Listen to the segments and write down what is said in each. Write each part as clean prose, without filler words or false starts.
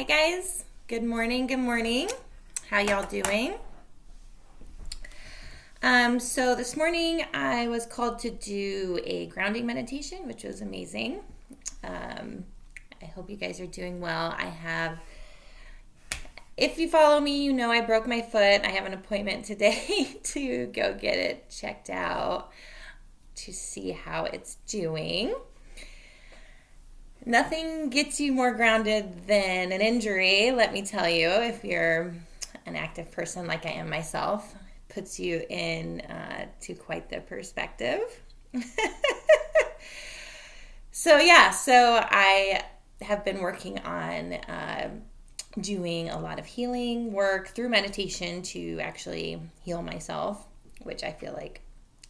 Hi guys, good morning, good morning. How y'all doing? So this morning I was called to do a grounding meditation, which was amazing. I hope you guys are doing well. If you follow me, you know I broke my foot. I have an appointment today to go get it checked out to see how it's doing. Nothing gets you more grounded than an injury, let me tell you, if you're an active person like I am myself. It puts you in to quite the perspective. So I have been working on doing a lot of healing work through meditation to actually heal myself, which I feel like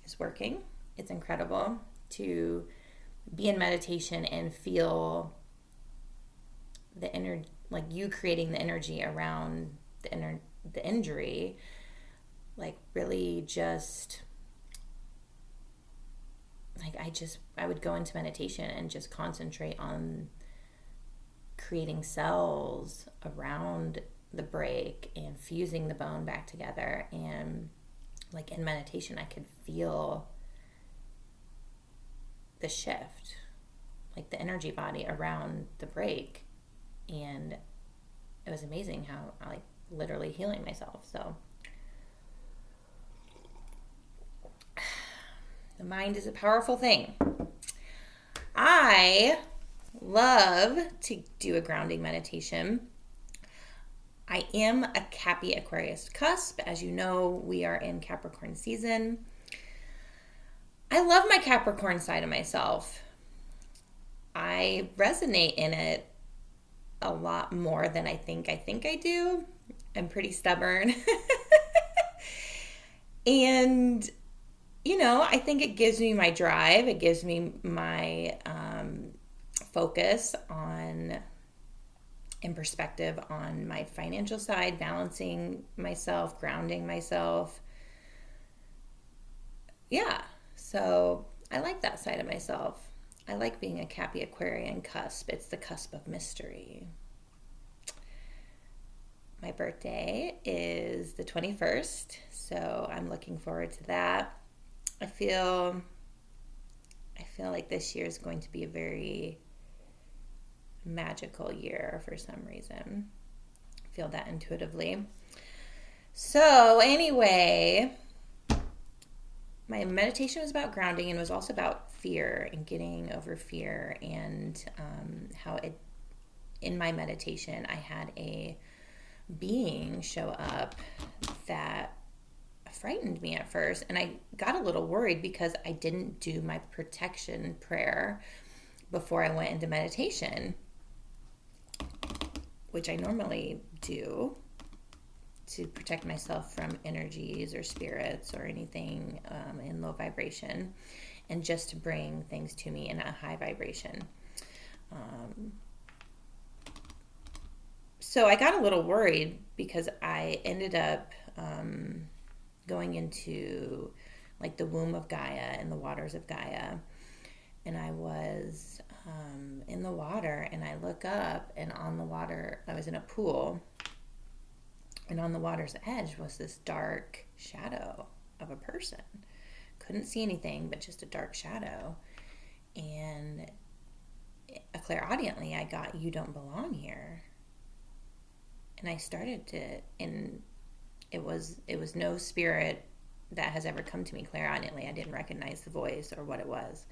is working. It's incredible to be in meditation and feel the energy, like you creating the energy around the injury, like really just like I would go into meditation and just concentrate on creating cells around the break and fusing the bone back together. And like in meditation I could feel the shift, like the energy body around the break, and it was amazing how I like literally healing myself. So the mind is a powerful thing. I love to do a grounding meditation. I am a Cappy Aquarius cusp. As you know, we are in Capricorn season. I love my Capricorn side of myself. I resonate in it a lot more than I think I do. I'm pretty stubborn. And, I think it gives me my drive. It gives me my focus on and perspective on my financial side, balancing myself, grounding myself. Yeah. So I like that side of myself. I like being a Cappy Aquarian cusp. It's the cusp of mystery. My birthday is the 21st, so I'm looking forward to that. I feel like this year is going to be a very magical year for some reason. I feel that intuitively. So anyway, my meditation was about grounding and was also about fear and getting over fear, and how it, in my meditation, I had a being show up that frightened me at first, and I got a little worried because I didn't do my protection prayer before I went into meditation, which I normally do to protect myself from energies or spirits or anything in low vibration, and just to bring things to me in a high vibration. So I got a little worried because I ended up going into like the womb of Gaia and the waters of Gaia. And I was in the water, and I look up, and on the water, I was in a pool, and on the water's edge was this dark shadow of a person. Couldn't see anything, but just a dark shadow. And clairaudiently, I got, "You don't belong here." And I started to, and it was no spirit that has ever come to me clairaudiently. I didn't recognize the voice or what it was.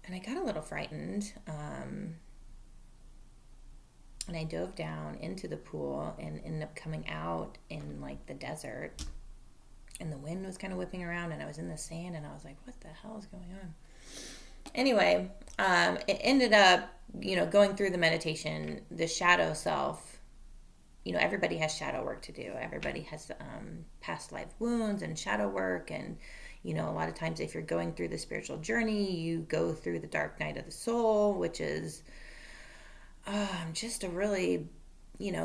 And I got a little frightened. And I dove down into the pool and ended up coming out in like the desert. And the wind was kind of whipping around, and I was in the sand, and I was like, what the hell is going on? Anyway, it ended up, going through the meditation, the shadow self. Everybody has shadow work to do. Everybody has past life wounds and shadow work. And, a lot of times if you're going through the spiritual journey, you go through the dark night of the soul, which is just a really,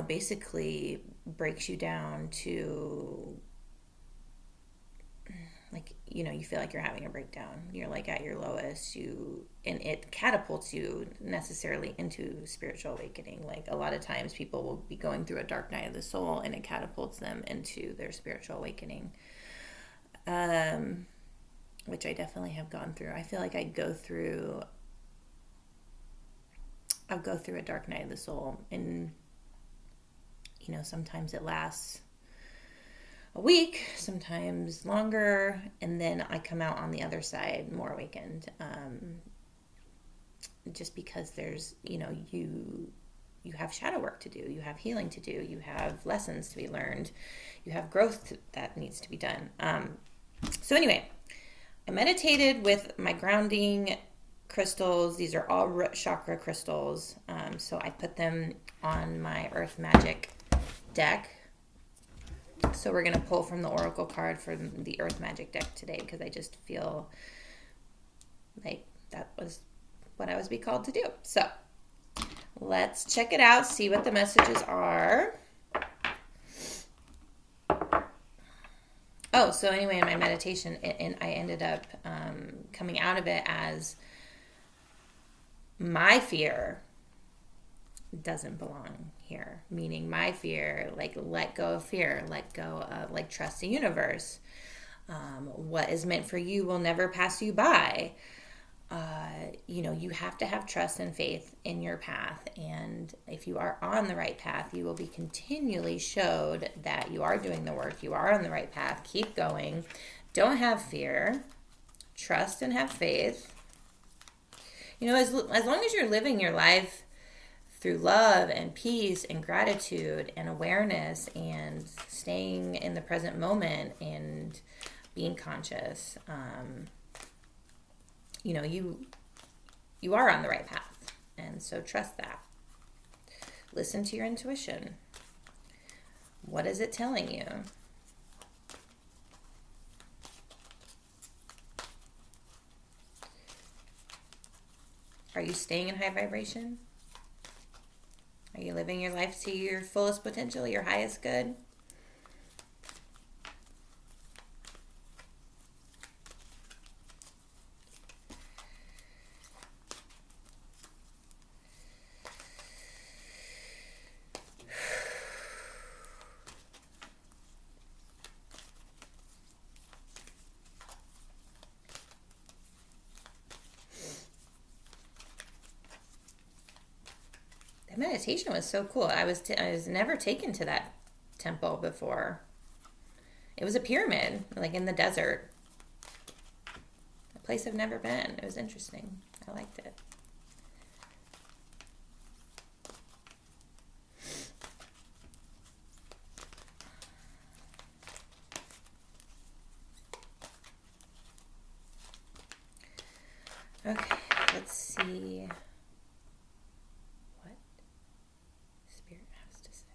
basically breaks you down to like, you know, you feel like you're having a breakdown. You're like at your lowest. And it catapults you necessarily into spiritual awakening. Like a lot of times people will be going through a dark night of the soul and it catapults them into their spiritual awakening. Which I definitely have gone through. I feel like I'll go through a dark night of the soul, and you know, sometimes it lasts a week, sometimes longer, and then I come out on the other side more awakened. Just because there's, you know, you have shadow work to do, you have healing to do, you have lessons to be learned, you have growth that needs to be done. So anyway, I meditated with my grounding crystals. These are all root chakra crystals. So I put them on my Earth Magic deck. So we're going to pull from the Oracle card for the Earth Magic deck today, because I just feel like that was what I was being called to do. So let's check it out, see what the messages are. Oh, so anyway, in my meditation, and I ended up coming out of it as my fear doesn't belong here. Meaning my fear, like let go of fear, let go of like trust the universe. What is meant for you will never pass you by. You know, you have to have trust and faith in your path. And if you are on the right path, you will be continually showed that you are doing the work. You are on the right path. Keep going. Don't have fear. Trust and have faith. You know, as long as you're living your life through love and peace and gratitude and awareness and staying in the present moment and being conscious, you know, you are on the right path. And so trust that. Listen to your intuition. What is it telling you? Are you staying in high vibration? Are you living your life to your fullest potential, your highest good? That meditation was so cool. I was never taken to that temple before. It was a pyramid, like in the desert. A place I've never been. It was interesting. I liked it. Okay, let's see what Spirit has to say.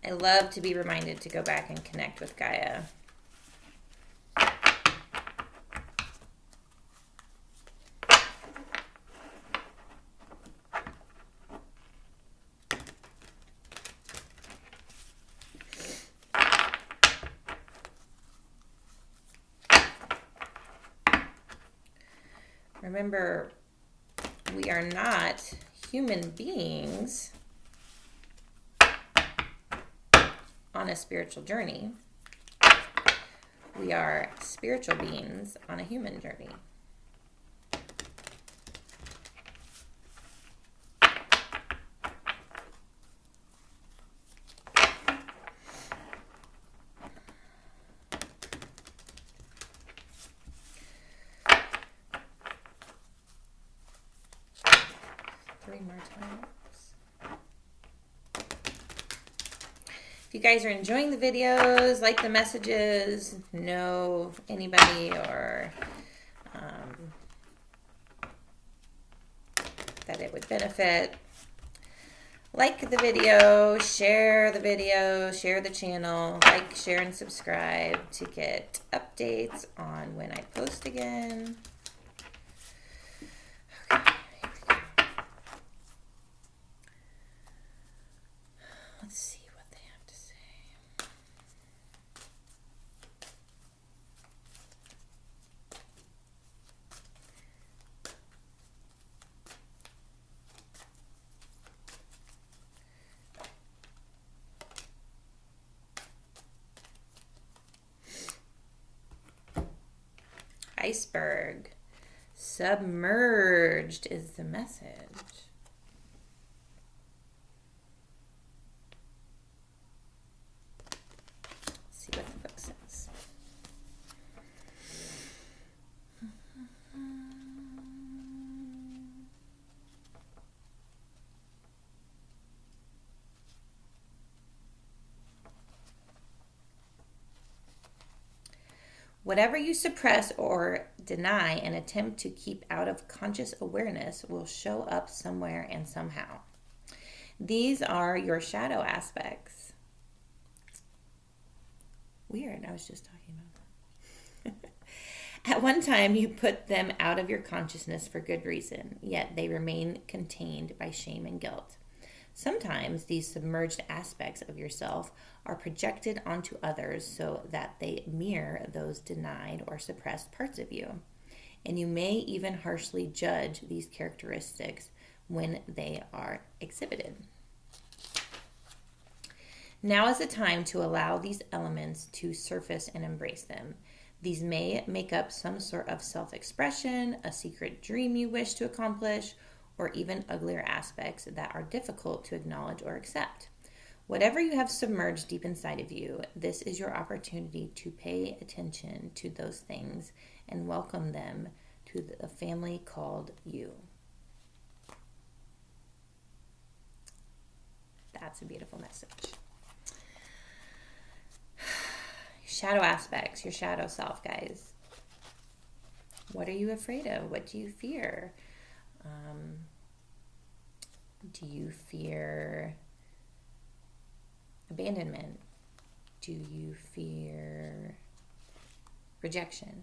I love to be reminded to go back and connect with Gaia. Remember, we are not human beings on a spiritual journey. We are spiritual beings on a human journey. Three more times. If you guys are enjoying the videos, like the messages, know anybody or that it would benefit, Like the video, share the channel, like, share, and subscribe to get updates on when I post again. Okay, here we go. Let's see what they have to say. Iceberg. Submerged is the message. Let's see what the book says. Whatever you suppress or deny and attempt to keep out of conscious awareness will show up somewhere and somehow. These are your shadow aspects. Weird, I was just talking about that. At one time, you put them out of your consciousness for good reason, yet they remain contained by shame and guilt. Sometimes these submerged aspects of yourself are projected onto others so that they mirror those denied or suppressed parts of you. And you may even harshly judge these characteristics when they are exhibited. Now is the time to allow these elements to surface and embrace them. These may make up some sort of self-expression, a secret dream you wish to accomplish, or even uglier aspects that are difficult to acknowledge or accept. Whatever you have submerged deep inside of you, this is your opportunity to pay attention to those things and welcome them to the family called you. That's a beautiful message. Shadow aspects, your shadow self, guys. What are you afraid of? What do you fear? Do you fear abandonment? Do you fear rejection?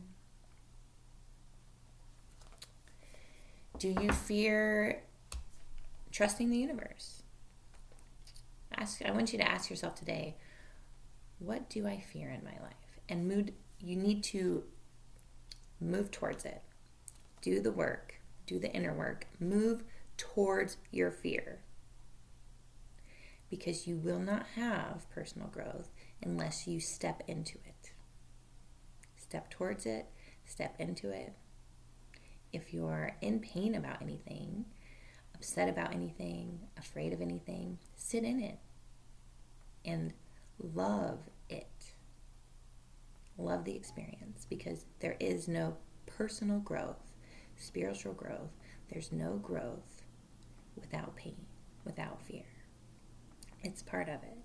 Do you fear trusting the universe? I want you to ask yourself today, what do I fear in my life? And you need to move towards it. Do the work. Do the inner work. Move towards your fear. Because you will not have personal growth unless you step into it. Step towards it. Step into it. If you're in pain about anything, upset about anything, afraid of anything, sit in it and love it. Love the experience, because there is no personal growth, spiritual growth. There's no growth without pain, without fear. It's part of it.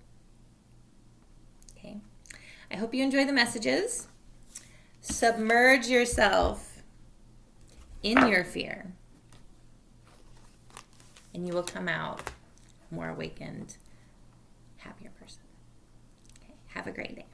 Okay? I hope you enjoy the messages. Submerge yourself in your fear, and you will come out more awakened, happier person. Okay? Have a great day.